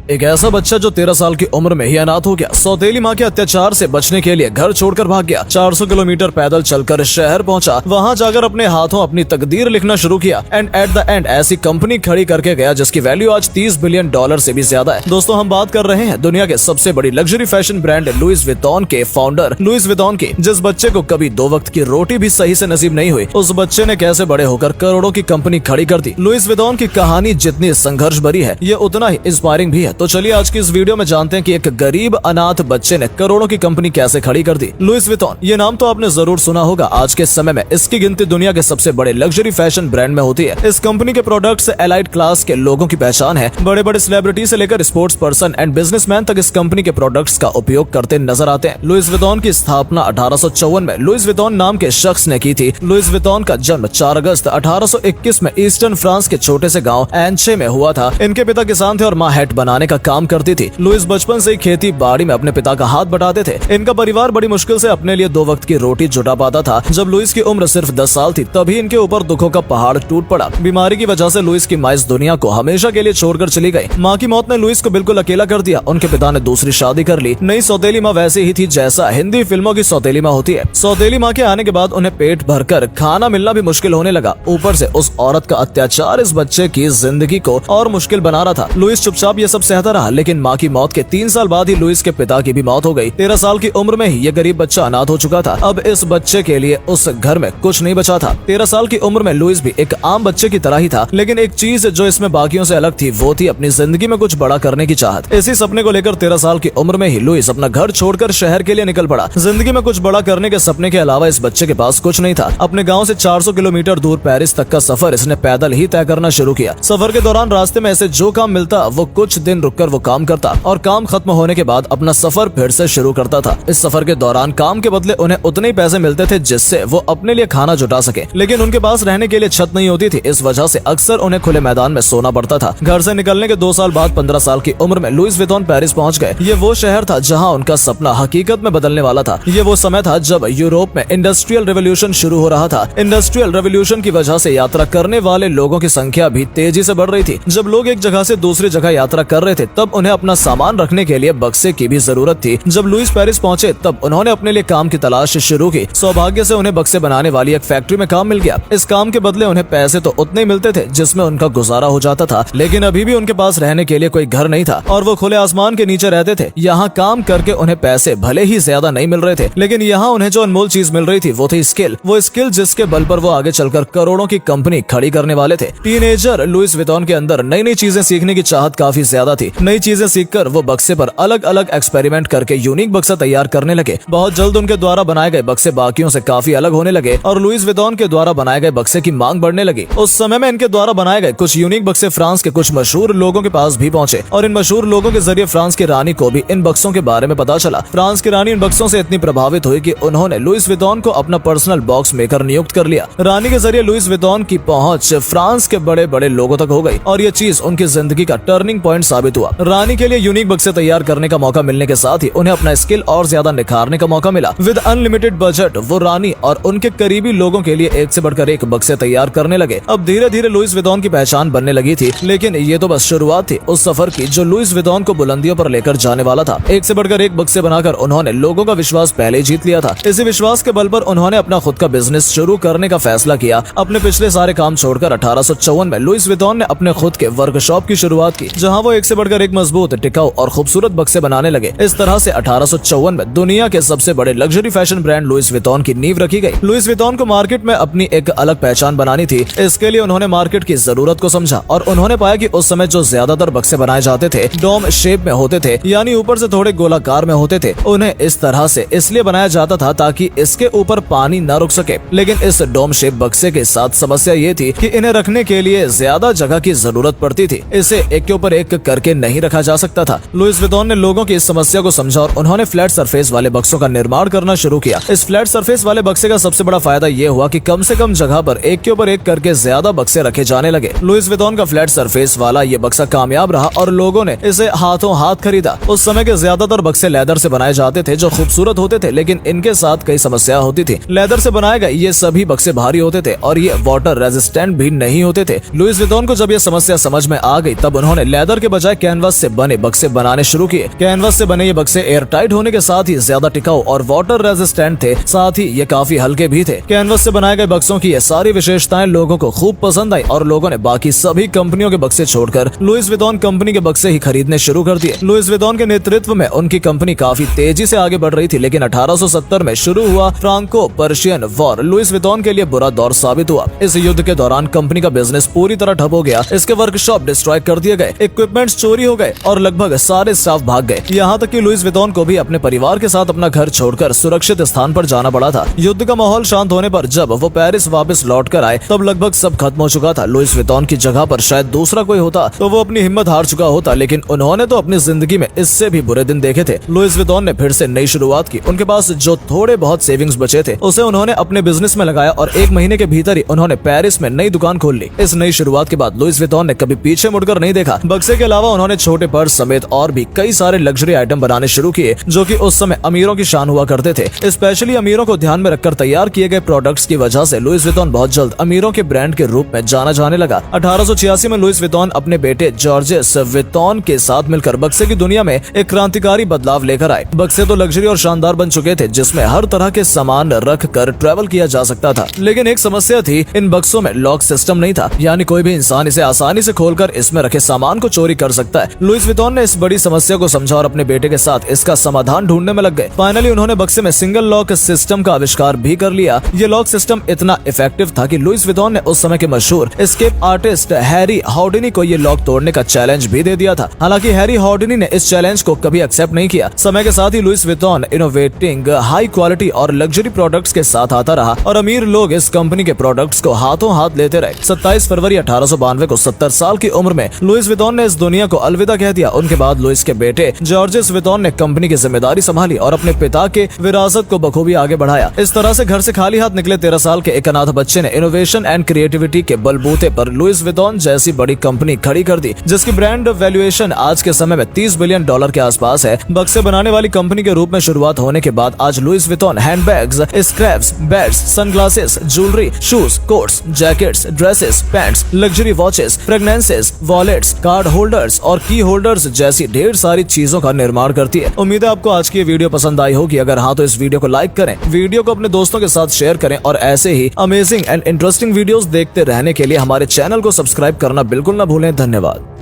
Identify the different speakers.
Speaker 1: एक ऐसा बच्चा जो 13 साल की उम्र में ही अनाथ हो गया, सौतेली माँ के अत्याचार से बचने के लिए घर छोड़कर भाग गया। 400 किलोमीटर पैदल चलकर शहर पहुंचा, वहां जाकर अपने हाथों अपनी तकदीर लिखना शुरू किया एंड एट द एंड ऐसी कंपनी खड़ी करके गया जिसकी वैल्यू आज $30 बिलियन से भी ज्यादा है। दोस्तों, हम बात कर रहे हैं दुनिया के सबसे बड़ी luxury fashion brand Louis Vuitton के फाउंडर लुइस विटॉन की। जिस बच्चे को कभी 2 वक्त की रोटी भी सही से नसीब नहीं हुई, उस बच्चे ने कैसे बड़े होकर करोड़ों की कंपनी खड़ी कर दी। लुइस विटॉन की कहानी जितनी संघर्ष भरी है, ये उतना ही इंस्पायरिंग भी है। तो चलिए आज की इस वीडियो में जानते हैं कि एक गरीब अनाथ बच्चे ने करोड़ों की कंपनी कैसे खड़ी कर दी। लुइस विटॉन, ये नाम तो आपने जरूर सुना होगा। आज के समय में इसकी गिनती दुनिया के सबसे बड़े लग्जरी फैशन ब्रांड में होती है। इस कंपनी के प्रोडक्ट्स एलाइट क्लास के लोगों की पहचान है। बड़े बड़े सेलिब्रिटी से लेकर स्पोर्ट्स पर्सन एंड बिजनेसमैन तक इस कंपनी के प्रोडक्ट्स का उपयोग करते नजर आते हैं। लुइस विटॉन की स्थापना 1854 में लुइस विटॉन नाम के शख्स ने की थी। लुइस विटॉन का जन्म 4 अगस्त 1821 में ईस्टर्न फ्रांस के छोटे से गाँव एंचे में हुआ था। इनके पिता किसान थे और माँ हैट बनाने का काम करती थी। लुइस बचपन से ही खेती बाड़ी में अपने पिता का हाथ बटाते थे। इनका परिवार बड़ी मुश्किल से अपने लिए 2 वक्त की रोटी जुटा पाता था। जब लुइस की उम्र सिर्फ 10 साल थी, तभी इनके ऊपर दुखों का पहाड़ टूट पड़ा। बीमारी की वजह से लुइस की माँ इस दुनिया को हमेशा के लिए छोड़कर चली गई। माँ की मौत ने लुइस को बिल्कुल अकेला कर दिया। उनके पिता ने दूसरी शादी कर ली। नई सौतेली माँ वैसे ही थी जैसा हिंदी फिल्मों की सौतेली माँ होती है। सौतेली माँ के आने के बाद उन्हें पेट भरकर खाना मिलना भी मुश्किल होने लगा। ऊपर से उस औरत का अत्याचार इस बच्चे की जिंदगी को और मुश्किल बना रहा था। लुइस चुपचाप ये सब सहता रहा, लेकिन माँ की मौत के 3 साल बाद ही लुइस के पिता की भी मौत हो गई। 13 साल की उम्र में ही ये गरीब बच्चा अनाथ हो चुका था। अब इस बच्चे के लिए उस घर में कुछ नहीं बचा था। 13 साल की उम्र में लुइस भी एक आम बच्चे की तरह ही था, लेकिन एक चीज जो इसमें बाकियों से अलग थी वो थी अपनी जिंदगी में कुछ बड़ा करने की चाहत। इसी सपने को लेकर 13 साल की उम्र में ही लुइस अपना घर छोड़कर शहर के लिए निकल पड़ा। जिंदगी में कुछ बड़ा करने के सपने के अलावा इस बच्चे के पास कुछ नहीं था। अपने गाँव से 400 किलोमीटर दूर पेरिस तक का सफर इसने पैदल ही तय करना शुरू किया। सफर के दौरान रास्ते में ऐसे जो काम मिलता वो कुछ दिन रुककर वो काम करता और काम खत्म होने के बाद अपना सफर फिर से शुरू करता था। इस सफर के दौरान काम के बदले उन्हें उतने ही पैसे मिलते थे जिससे वो अपने लिए खाना जुटा सके, लेकिन उनके पास रहने के लिए छत नहीं होती थी। इस वजह से अक्सर उन्हें खुले मैदान में सोना पड़ता था। घर से निकलने के 2 साल बाद 15 साल की उम्र में लुइस विटॉन पेरिस पहुंच गए। ये वो शहर था जहां उनका सपना हकीकत में बदलने वाला था। ये वो समय था जब यूरोप में इंडस्ट्रियल रेवोल्यूशन शुरू हो रहा था। इंडस्ट्रियल रेवोल्यूशन की वजह से यात्रा करने वाले लोगों की संख्या भी तेजी से बढ़ रही थी। जब लोग एक जगह से दूसरी जगह यात्रा कर रहे थे, तब उन्हें अपना सामान रखने के लिए बक्से की भी जरूरत थी। जब लुइस पेरिस पहुंचे तब उन्होंने अपने लिए काम की तलाश शुरू की। सौभाग्य से उन्हें बक्से बनाने वाली एक फैक्ट्री में काम मिल गया। इस काम के बदले उन्हें पैसे तो उतने ही मिलते थे जिसमें उनका गुजारा हो जाता था, लेकिन अभी भी उनके पास रहने के लिए कोई घर नहीं था और वो खुले आसमान के नीचे रहते थे। यहाँ काम करके उन्हें पैसे भले ही ज्यादा नहीं मिल रहे थे, लेकिन यहाँ उन्हें जो अनमोल चीज मिल रही थी वो थी स्किल। वो स्किल जिसके बल पर वो आगे चलकर करोड़ों की कंपनी खड़ी करने वाले थे। टीनेजर लुइस विटॉन के अंदर नई नई चीजें सीखने की चाहत काफी ज्यादा थी। नई चीजें सीखकर वो बक्से पर अलग अलग एक्सपेरिमेंट करके यूनिक बक्सा तैयार करने लगे। बहुत जल्द उनके द्वारा बनाए गए बक्से बाकियों से काफी अलग होने लगे और लुइस विटॉन के द्वारा बनाए गए बक्से की मांग बढ़ने लगी। उस समय में इनके द्वारा बनाए गए कुछ यूनिक बक्से फ्रांस के कुछ मशहूर लोगों के पास भी पहुंचे और इन मशहूर लोगों के जरिए फ्रांस की रानी को भी इन बक्सों के बारे में पता चला। फ्रांस की रानी इन बक्सों से इतनी प्रभावित हुई कि उन्होंने लुइस विटॉन को अपना पर्सनल बॉक्स मेकर नियुक्त कर लिया। रानी के जरिए लुइस विटॉन की पहुंच फ्रांस के बड़े बड़े लोगों तक हो गई और ये चीज उनकी जिंदगी का टर्निंग पॉइंट साबित हुआ। रानी के लिए यूनिक बक्से तैयार करने का मौका मिलने के साथ ही उन्हें अपना स्किल और ज्यादा निखारने का मौका मिला। विद अनलिमिटेड बजट वो रानी और उनके करीबी लोगों के लिए एक से बढ़कर एक बक्से तैयार करने लगे। अब धीरे धीरे लुइस विटॉन की पहचान बनने लगी थी, लेकिन ये तो बस शुरुआत थी उस सफर की जो लुइस विटॉन को बुलंदियों पर लेकर जाने वाला था। एक से बढ़कर एक बक्से बनाकर उन्होंने लोगों का विश्वास पहले ही जीत लिया था। इसी विश्वास के बल पर उन्होंने अपना खुद का बिजनेस शुरू करने का फैसला किया। अपने पिछले सारे काम छोड़कर 1854 में लुइस विटॉन ने अपने खुद के वर्कशॉप की शुरुआत की, जहां वो एक से बढ़कर एक मजबूत, टिकाऊ और खूबसूरत बक्से बनाने लगे। इस तरह से 1854 में दुनिया के सबसे बड़े luxury fashion brand Louis Vuitton की नींव रखी गई। लुइस विटॉन को मार्केट में अपनी एक अलग पहचान बनानी थी। इसके लिए उन्होंने मार्केट की जरूरत को समझा और उन्होंने पाया कि उस समय जो ज्यादातर बक्से बनाए जाते थे डोम शेप में होते थे, यानी ऊपर से थोड़े गोलाकार में होते थे। उन्हें इस तरह से इसलिए बनाया जाता था ताकि इसके ऊपर पानी न रुक सके। लेकिन इस डोम शेप बक्से के साथ समस्या ये थी कि इन्हें रखने के लिए ज्यादा जगह की जरूरत पड़ती थी। इसे एक के ऊपर एक करके नहीं रखा जा सकता था। लुइस विटॉन ने लोगों की इस समस्या को समझा और उन्होंने फ्लैट सरफेस वाले बक्सों का निर्माण करना शुरू किया। इस फ्लैट सरफेस वाले बक्से का सबसे बड़ा फायदा ये हुआ कि कम से कम जगह पर एक के ऊपर एक करके ज्यादा बक्से रखे जाने लगे। लुइस विटॉन का फ्लैट सरफेस वाला ये बक्सा कामयाब रहा और लोगों ने इसे हाथों हाथ खरीदा। उस समय के ज्यादातर बक्से लेदर से बनाए जाते थे जो खूबसूरत होते थे, लेकिन इनके साथ कई समस्या होती थी। लेदर से बनाए गए ये सभी बक्से भारी होते थे और ये वाटर रेजिस्टेंट भी नहीं होते थे। लुइस विटॉन को जब ये समस्या समझ में आ गई तब उन्होंने लेदर के बजाय बजाय कैनवास से बने बक्से बनाने शुरू किए। कैनवास से बने ये बक्से एयर टाइट होने के साथ ही ज्यादा टिकाऊ और वाटर रेजिस्टेंट थे, साथ ही ये काफी हल्के भी थे। कैनवास से बनाए गए बक्सों की ये सारी विशेषताएं लोगों को खूब पसंद आई और लोगों ने बाकी सभी कंपनियों के बक्से छोड़कर लुइस विटॉन कंपनी के बक्से ही खरीदने शुरू कर दिए। लुइस विटॉन के नेतृत्व में उनकी कंपनी काफी तेजी से आगे बढ़ रही थी, लेकिन 1870 में शुरू हुआ Franco Persian war Louis Vuitton के लिए बुरा दौर साबित हुआ। इस युद्ध के दौरान कंपनी का बिजनेस पूरी तरह ठप हो गया। इसके वर्कशॉप डिस्ट्रॉय कर दिए गए, इक्विपमेंट्स चोरी हो गए और लगभग सारे स्टाफ भाग गए। यहाँ तक कि लुइस विटॉन को भी अपने परिवार के साथ अपना घर छोड़कर सुरक्षित स्थान पर जाना पड़ा था। युद्ध का माहौल शांत होने पर जब वो पेरिस वापस लौट कर आए तब लगभग सब खत्म हो चुका था। लुइस विटॉन की जगह पर शायद दूसरा कोई होता तो वो अपनी हिम्मत हार चुका होता, लेकिन उन्होंने तो अपनी जिंदगी में इससे भी बुरे दिन देखे थे। लुइस विटॉन ने फिर से नई शुरुआत की। उनके पास जो थोड़े बहुत सेविंग्स बचे थे उसे उन्होंने अपने बिजनेस में लगाया और 1 महीने के भीतर ही उन्होंने पेरिस में नई दुकान खोल ली। इस नई शुरुआत के बाद लुइस विटॉन ने कभी पीछे मुड़कर नहीं देखा। बक्से के अलावा उन्होंने छोटे पर्स समेत और भी कई सारे लग्जरी आइटम बनाने शुरू किए जो कि उस समय अमीरों की शान हुआ करते थे। स्पेशली अमीरों को ध्यान में रखकर तैयार किए गए प्रोडक्ट्स की वजह से लुइस विटॉन बहुत जल्द अमीरों के ब्रांड के रूप में जाना जाने लगा। 1886 में लुइस विटॉन अपने बेटे जॉर्जेस विटॉन के साथ मिलकर बक्से की दुनिया में एक क्रांतिकारी बदलाव लेकर आए। बक्से तो लग्जरी और शानदार बन चुके थे जिसमें हर तरह के सामान रख कर ट्रेवल किया जा सकता था, लेकिन एक समस्या थी, इन बक्सों में लॉक सिस्टम नहीं था, यानी कोई भी इंसान इसे आसानी से खोलकर इसमें रखे सामान को चोरी कर सकता है। लुइस विटॉन ने इस बड़ी समस्या को समझा और अपने बेटे के साथ इसका समाधान ढूंढने में लग गए। फाइनली उन्होंने बक्से में सिंगल लॉक सिस्टम का आविष्कार भी कर लिया। ये लॉक सिस्टम इतना इफेक्टिव था कि लुइस विटॉन ने उस समय के मशहूर एस्केप आर्टिस्ट हैरी हाउडिनी को ये लॉक तोड़ने का चैलेंज भी दे दिया था। हालांकि हैरी हाउडिनी ने इस चैलेंज को कभी एक्सेप्ट नहीं किया। समय के साथ ही Louis Vuitton innovating high quality और लग्जरी प्रोडक्ट्स के साथ आता रहा और अमीर लोग इस कंपनी के प्रोडक्ट्स को हाथों हाथ लेते रहे। 27 फरवरी 1892 को 70 साल की उम्र में लुइस विटॉन ने इस दुनिया को अलविदा कह दिया। उनके बाद लुइस के बेटे जॉर्जेस विटॉन ने कंपनी की जिम्मेदारी संभाली और अपने पिता के विरासत को बखूबी आगे बढ़ाया। इस तरह से घर से खाली हाथ निकले 13 साल के एक अनाथ बच्चे ने इनोवेशन एंड क्रिएटिविटी के बलबूते पर लुइस विटॉन जैसी बड़ी कंपनी खड़ी कर दी, जिसकी ब्रांड वैल्यूएशन आज के समय में $30 बिलियन के आसपास है। बक्से बनाने वाली कंपनी के रूप में शुरुआत होने के बाद आज Louis Vuitton handbags, scraps, bags, sunglasses, jewellery, shoes, coats, jackets, dresses, pants, luxury watches, fragrances, wallets, card holders और की होल्डर्स जैसी ढेर सारी चीजों का निर्माण करती है। उम्मीद है आपको आज की ये वीडियो पसंद आई होगी। अगर हाँ तो इस वीडियो को लाइक करें, वीडियो को अपने दोस्तों के साथ शेयर करें और ऐसे ही अमेजिंग एंड इंटरेस्टिंग वीडियोस देखते रहने के लिए हमारे चैनल को सब्सक्राइब करना बिल्कुल न भूलें। धन्यवाद।